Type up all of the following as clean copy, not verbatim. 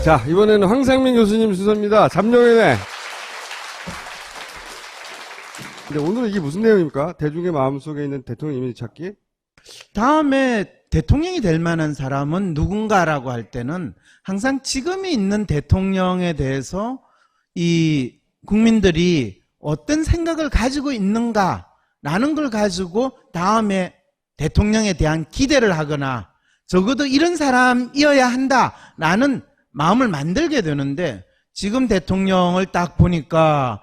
자, 이번에는 황상민 교수님 순서입니다. 잡룡회네. 근데 오늘은 이게 무슨 내용입니까? 대중의 마음속에 있는 대통령 이미지 찾기? 다음에 대통령이 될 만한 사람은 누군가라고 할 때는 항상 지금이 있는 대통령에 대해서 이 국민들이 어떤 생각을 가지고 있는가라는 걸 가지고 다음에 대통령에 대한 기대를 하거나 적어도 이런 사람이어야 한다라는 마음을 만들게 되는데, 지금 대통령을 딱 보니까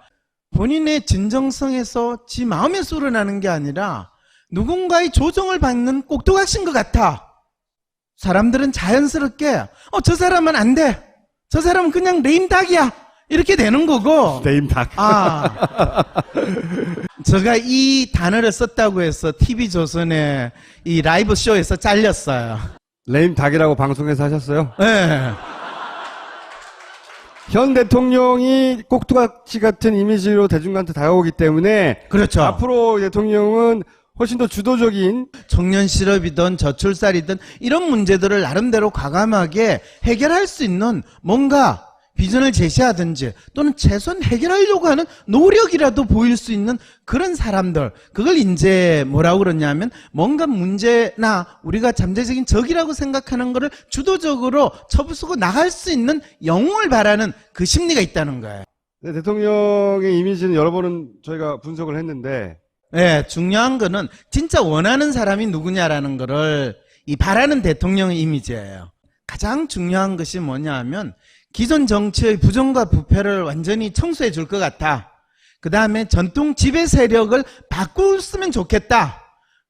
본인의 진정성에서 지 마음에서 우러나는 게 아니라 누군가의 조정을 받는 꼭두각시인 것 같아. 사람들은 자연스럽게 저 사람은 안 돼, 저 사람은 그냥 레임닭이야, 이렇게 되는 거고. 레임닭. 제가 이 단어를 썼다고 해서 TV조선의 이 라이브 쇼에서 잘렸어요. 레임닭이라고 방송에서 하셨어요? 네. 현 대통령이 꼭두각시 같은 이미지로 대중한테 다가오기 때문에 그렇죠. 앞으로 대통령은 훨씬 더 주도적인 청년 실업이든 저출산이든 이런 문제들을 나름대로 과감하게 해결할 수 있는 뭔가 비전을 제시하든지 또는 최소한 해결하려고 하는 노력이라도 보일 수 있는 그런 사람들, 그걸 이제 뭐라고 그러냐면 뭔가 문제나 우리가 잠재적인 적이라고 생각하는 거를 주도적으로 쳐부수고 나갈 수 있는 영웅을 바라는 그 심리가 있다는 거예요. 네, 대통령의 이미지는 여러 번은 저희가 분석을 했는데, 네, 중요한 거는 진짜 원하는 사람이 누구냐라는 거를 이 바라는 대통령의 이미지예요. 가장 중요한 것이 뭐냐 하면 기존 정치의 부정과 부패를 완전히 청소해 줄 것 같아. 그 다음에 전통 지배 세력을 바꾸었으면 좋겠다.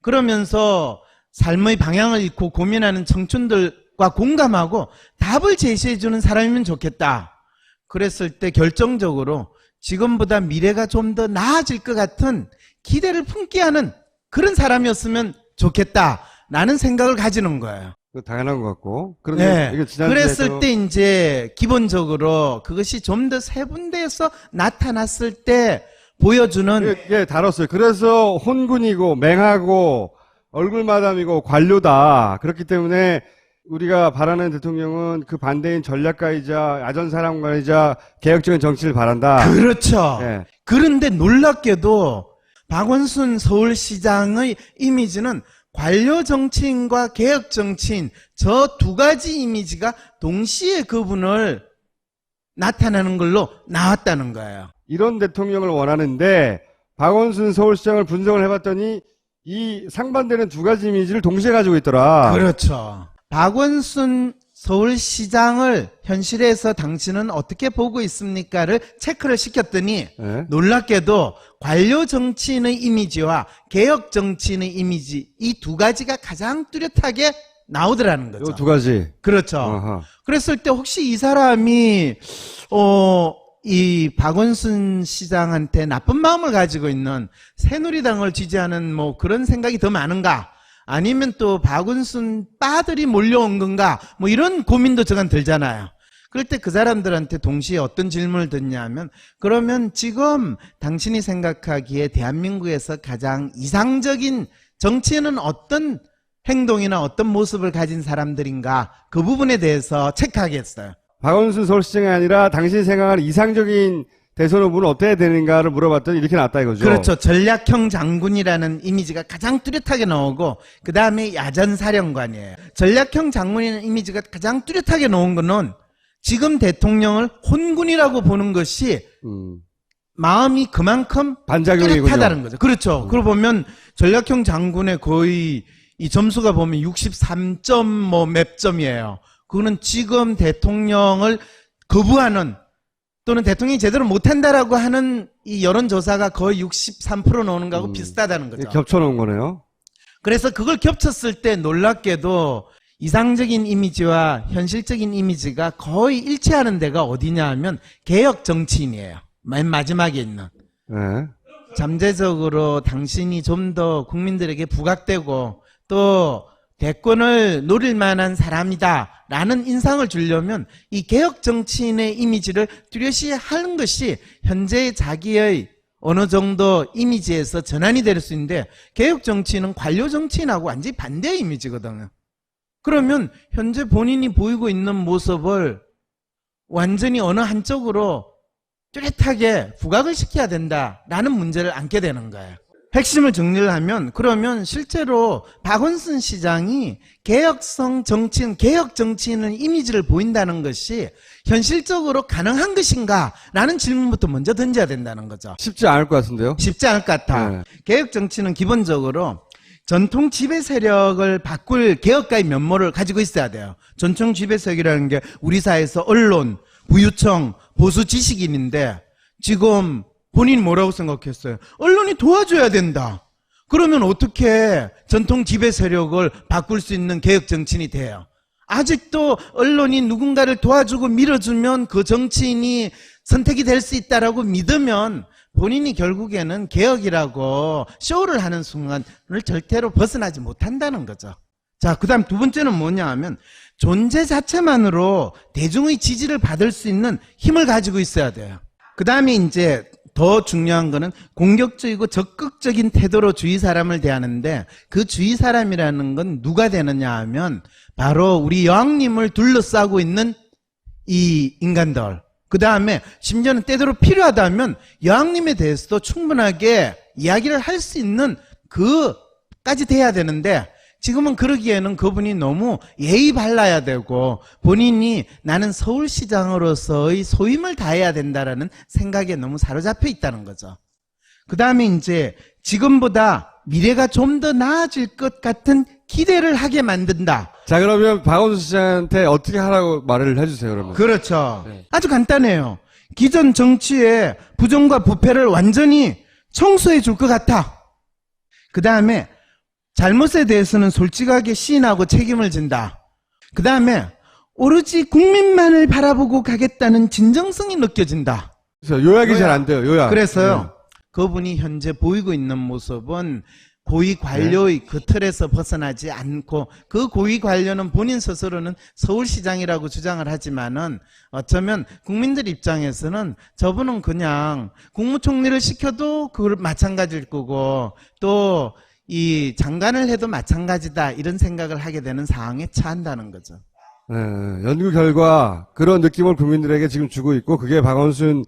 그러면서 삶의 방향을 잃고 고민하는 청춘들과 공감하고 답을 제시해 주는 사람이면 좋겠다. 그랬을 때 결정적으로 지금보다 미래가 좀 더 나아질 것 같은 기대를 품게 하는 그런 사람이었으면 좋겠다라는 생각을 가지는 거예요. 당연한 것 같고. 그런데 이게 그랬을 때 이제 기본적으로 그것이 좀 더 세분화해서 나타났을 때 보여주는 예, 다뤘어요. 그래서 혼군이고 맹하고 얼굴마담이고 관료다. 그렇기 때문에 우리가 바라는 대통령은 그 반대인 전략가이자 야전사령관이자 개혁적인 정치를 바란다. 그렇죠. 예. 그런데 놀랍게도 박원순 서울시장의 이미지는 관료 정치인과 개혁 정치인 저 두 가지 이미지가 동시에 그분을 나타내는 걸로 나왔다는 거예요. 이런 대통령을 원하는데 박원순 서울시장을 분석을 해봤더니 이 상반되는 두 가지 이미지를 동시에 가지고 있더라. 그렇죠. 박원순 서울시장을 현실에서 당신은 어떻게 보고 있습니까를 체크를 시켰더니 네. 놀랍게도 관료 정치인의 이미지와 개혁 정치인의 이미지, 이 두 가지가 가장 뚜렷하게 나오더라는 거죠. 이 두 가지. 그렇죠. 어허. 그랬을 때 혹시 이 사람이 이 박원순 시장한테 나쁜 마음을 가지고 있는 새누리당을 지지하는 뭐 그런 생각이 더 많은가? 아니면 또 박원순 빠들이 몰려온 건가? 뭐 이런 고민도 저간 들잖아요. 그럴 때 그 사람들한테 동시에 어떤 질문을 듣냐면, 그러면 지금 당신이 생각하기에 대한민국에서 가장 이상적인 정치인은 어떤 행동이나 어떤 모습을 가진 사람들인가? 그 부분에 대해서 체크하겠어요. 박원순 서울시장이 아니라 당신이 생각하는 이상적인 대선 후보는 어때야 되는가를 물어봤더니 이렇게 나왔다 이거죠. 그렇죠. 전략형 장군이라는 이미지가 가장 뚜렷하게 나오고, 그 다음에 야전사령관이에요. 전략형 장군이라는 이미지가 가장 뚜렷하게 나온 거는 지금 대통령을 혼군이라고 보는 것이 마음이 그만큼 반작용이군요. 뚜렷하다는 거죠. 그렇죠. 그러고 보면 전략형 장군의 거의 이 점수가 보면 63점 뭐 몇 점이에요. 그거는 지금 대통령을 거부하는 또는 대통령이 제대로 못한다라고 하는 이 여론조사가 거의 63% 나오는 거하고 비슷하다는 거죠. 겹쳐놓은 거네요. 그래서 그걸 겹쳤을 때 놀랍게도 이상적인 이미지와 현실적인 이미지가 거의 일치하는 데가 어디냐 하면 개혁 정치인이에요. 맨 마지막에 있는. 네. 잠재적으로 당신이 좀 더 국민들에게 부각되고 또 대권을 노릴 만한 사람이다 라는 인상을 주려면 이 개혁 정치인의 이미지를 뚜렷이 하는 것이 현재 자기의 어느 정도 이미지에서 전환이 될 수 있는데, 개혁 정치인은 관료 정치인하고 완전히 반대의 이미지거든요. 그러면 현재 본인이 보이고 있는 모습을 완전히 어느 한쪽으로 뚜렷하게 부각을 시켜야 된다라는 문제를 안게 되는 거예요. 핵심을 정리를 하면 그러면 실제로 박원순 시장이 개혁성 정치인, 개혁 정치인의 이미지를 보인다는 것이 현실적으로 가능한 것인가? 라는 질문부터 먼저 던져야 된다는 거죠. 쉽지 않을 것 같은데요. 쉽지 않을 것 같아. 네. 개혁 정치는 기본적으로 전통 지배 세력을 바꿀 개혁가의 면모를 가지고 있어야 돼요. 전통 지배 세력이라는 게 우리 사회에서 언론, 부유청, 보수 지식인인데 지금 본인이 뭐라고 생각했어요? 언론이 도와줘야 된다. 그러면 어떻게 전통 지배 세력을 바꿀 수 있는 개혁 정치인이 돼요? 아직도 언론이 누군가를 도와주고 밀어주면 그 정치인이 선택이 될 수 있다라고 믿으면 본인이 결국에는 개혁이라고 쇼를 하는 순간을 절대로 벗어나지 못한다는 거죠. 자, 그 다음 두 번째는 뭐냐 하면 존재 자체만으로 대중의 지지를 받을 수 있는 힘을 가지고 있어야 돼요. 그 다음에 이제 더 중요한 거는 공격적이고 적극적인 태도로 주위 사람을 대하는데 그 주위 사람이라는 건 누가 되느냐 하면 바로 우리 여왕님을 둘러싸고 있는 이 인간들. 그 다음에 심지어는 때때로 필요하다면 여왕님에 대해서도 충분하게 이야기를 할 수 있는 그까지 돼야 되는데 지금은 그러기에는 그분이 너무 예의 발라야 되고 본인이 나는 서울시장으로서의 소임을 다해야 된다라는 생각에 너무 사로잡혀 있다는 거죠. 그 다음에 이제 지금보다 미래가 좀 더 나아질 것 같은 기대를 하게 만든다. 자, 그러면 박원순 씨한테 어떻게 하라고 말을 해주세요, 그러면. 그렇죠. 네. 아주 간단해요. 기존 정치의 부정과 부패를 완전히 청소해 줄 것 같아. 그 다음에 잘못에 대해서는 솔직하게 시인하고 책임을 진다. 그 다음에 오로지 국민만을 바라보고 가겠다는 진정성이 느껴진다. 그래서 요약이 잘 안 돼요, 요약. 그래서요. 그분이 현재 보이고 있는 모습은 고위 관료의 그 틀에서 벗어나지 않고 그 고위 관료는 본인 스스로는 서울시장이라고 주장을 하지만은 어쩌면 국민들 입장에서는 저분은 그냥 국무총리를 시켜도 그걸 마찬가지일 거고 또 이 장관을 해도 마찬가지다 이런 생각을 하게 되는 상황에 처한다는 거죠. 네, 연구 결과 그런 느낌을 국민들에게 지금 주고 있고 그게 박원순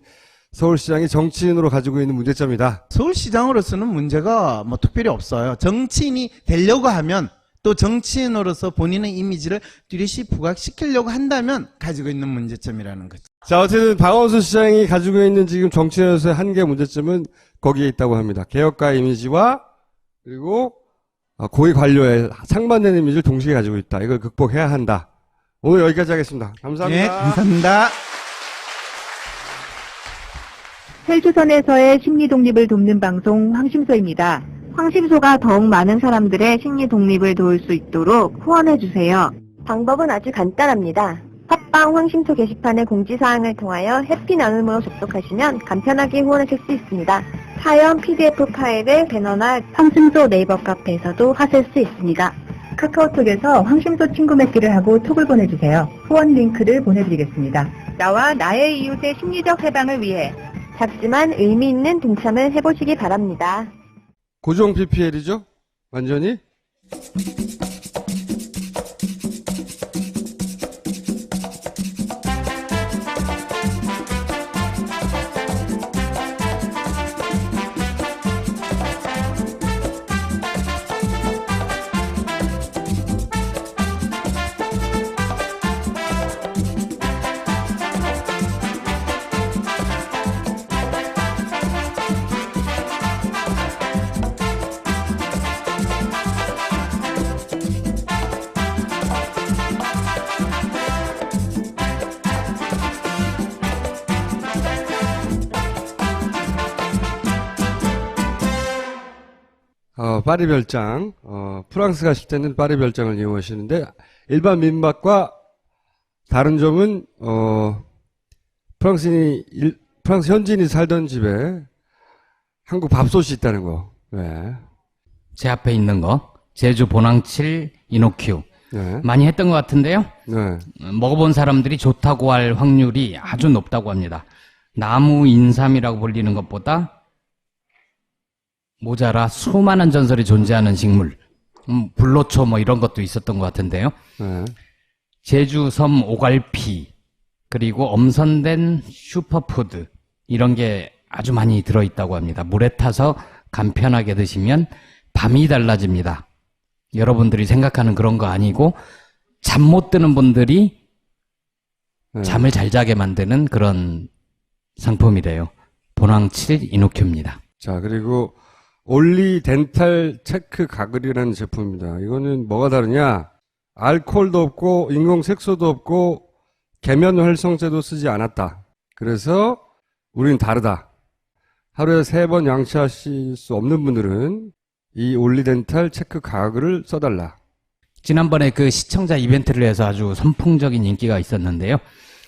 서울시장이 정치인으로 가지고 있는 문제점이다. 서울시장으로서는 문제가 뭐 특별히 없어요. 정치인이 되려고 하면 또 정치인으로서 본인의 이미지를 뚜렷이 부각시키려고 한다면 가지고 있는 문제점이라는 거죠. 자, 어쨌든 박원순 시장이 가지고 있는 지금 정치인으로서의 한계 문제점은 거기에 있다고 합니다. 개혁가 이미지와 그리고 고위 관료의 상반된 이미지를 동시에 가지고 있다. 이걸 극복해야 한다. 오늘 여기까지 하겠습니다. 감사합니다. 네, 감사합니다. 헬조선에서의 심리 독립을 돕는 방송 황심소입니다. 황심소가 더욱 많은 사람들의 심리 독립을 도울 수 있도록 후원해주세요. 방법은 아주 간단합니다. 팟빵 황심소 게시판의 공지사항을 통하여 해피나눔으로 접속하시면 간편하게 후원하실 수 있습니다. 사연 PDF 파일을 배너나 황심소 네이버 카페에서도 하실 수 있습니다. 카카오톡에서 황심소 친구 맺기를 하고 톡을 보내주세요. 후원 링크를 보내드리겠습니다. 나와 나의 이웃의 심리적 해방을 위해 작지만 의미 있는 동참을 해보시기 바랍니다. 고정 PPL이죠? 완전히? 파리 별장, 프랑스 가실 때는 파리 별장을 이용하시는데, 일반 민박과 다른 점은, 프랑스 현지인이 살던 집에 한국 밥솥이 있다는 거. 네. 제 앞에 있는 거, 제주 보낭칠 이노큐. 네. 많이 했던 것 같은데요. 네. 먹어본 사람들이 좋다고 할 확률이 아주 높다고 합니다. 나무 인삼이라고 불리는 것보다 모자라 수많은 전설이 존재하는 식물, 불로초 뭐 이런 것도 있었던 것 같은데요. 네. 제주 섬 오갈피, 그리고 엄선된 슈퍼푸드 이런 게 아주 많이 들어있다고 합니다. 물에 타서 간편하게 드시면 밤이 달라집니다. 여러분들이 생각하는 그런 거 아니고 잠 못 드는 분들이 잠을 잘 자게 만드는 그런 상품이래요. 보낭칠 이노큐입니다. 자, 그리고 올리 덴탈 체크 가글이라는 제품입니다. 이거는 뭐가 다르냐? 알코올도 없고 인공 색소도 없고 계면 활성제도 쓰지 않았다. 그래서 우린 다르다. 하루에 3번 양치하실 수 없는 분들은 이 올리 덴탈 체크 가글을 써달라. 지난번에 그 시청자 이벤트를 해서 아주 선풍적인 인기가 있었는데요.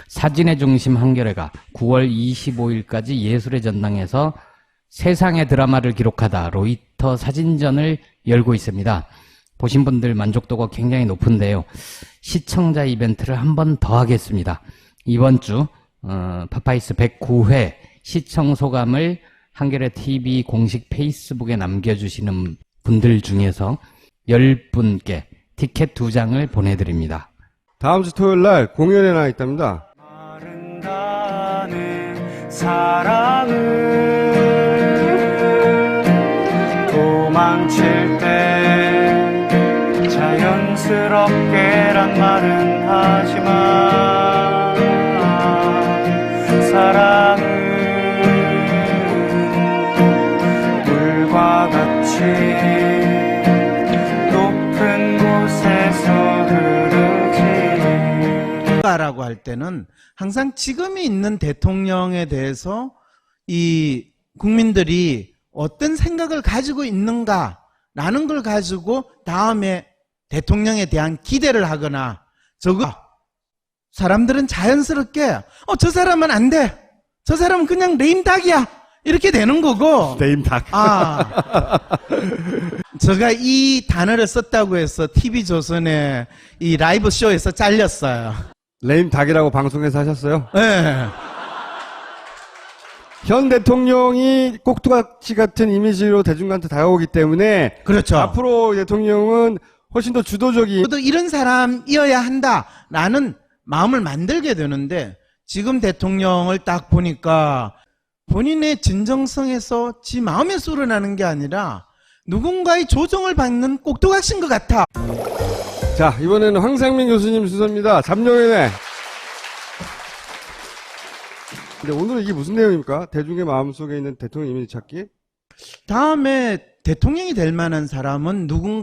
사진의 중심 한겨레가 9월 25일까지 예술의 전당에서 세상의 드라마를 기록하다 로이터 사진전을 열고 있습니다. 보신 분들 만족도가 굉장히 높은데요. 시청자 이벤트를 한 번 더 하겠습니다. 이번 주 파파이스 109회 시청 소감을 한겨레 TV 공식 페이스북에 남겨주시는 분들 중에서 10분께 티켓 2장을 보내드립니다. 다음 주 토요일 날 공연에 나와 있답니다. 마른다는 사랑은 도망칠 때 자연스럽게란 말은 하지만 사랑은 물과 같이 높은 곳에서 흐르지. 라고 할 때는 항상 지금이 있는 대통령에 대해서 이 국민들이 어떤 생각을 가지고 있는가라는 걸 가지고 다음에 대통령에 대한 기대를 하거나 사람들은 자연스럽게 저 사람은 안 돼. 저 사람은 그냥 레임닭이야. 이렇게 되는 거고. 네임닭. 제가 이 단어를 썼다고 해서 TV조선의 이 라이브 쇼에서 잘렸어요. 레임닭이라고 방송에서 하셨어요? 네. 현 대통령이 꼭두각시 같은 이미지로 대중한테 다가오기 때문에 그렇죠. 앞으로 대통령은 훨씬 더 주도적인 저도 이런 사람이어야 한다라는 마음을 만들게 되는데 지금 대통령을 딱 보니까 본인의 진정성에서 지 마음에서 우러나는 게 아니라 누군가의 조정을 받는 꼭두각시인 것 같아. 자, 이번에는 황상민 교수님 순서입니다. 잠룡연애. 근데 오늘은 이게 무슨 내용입니까? 대중의 마음속에 있는 대통령 이미지 찾기? 다음에 대통령이 될 만한 사람은 누군가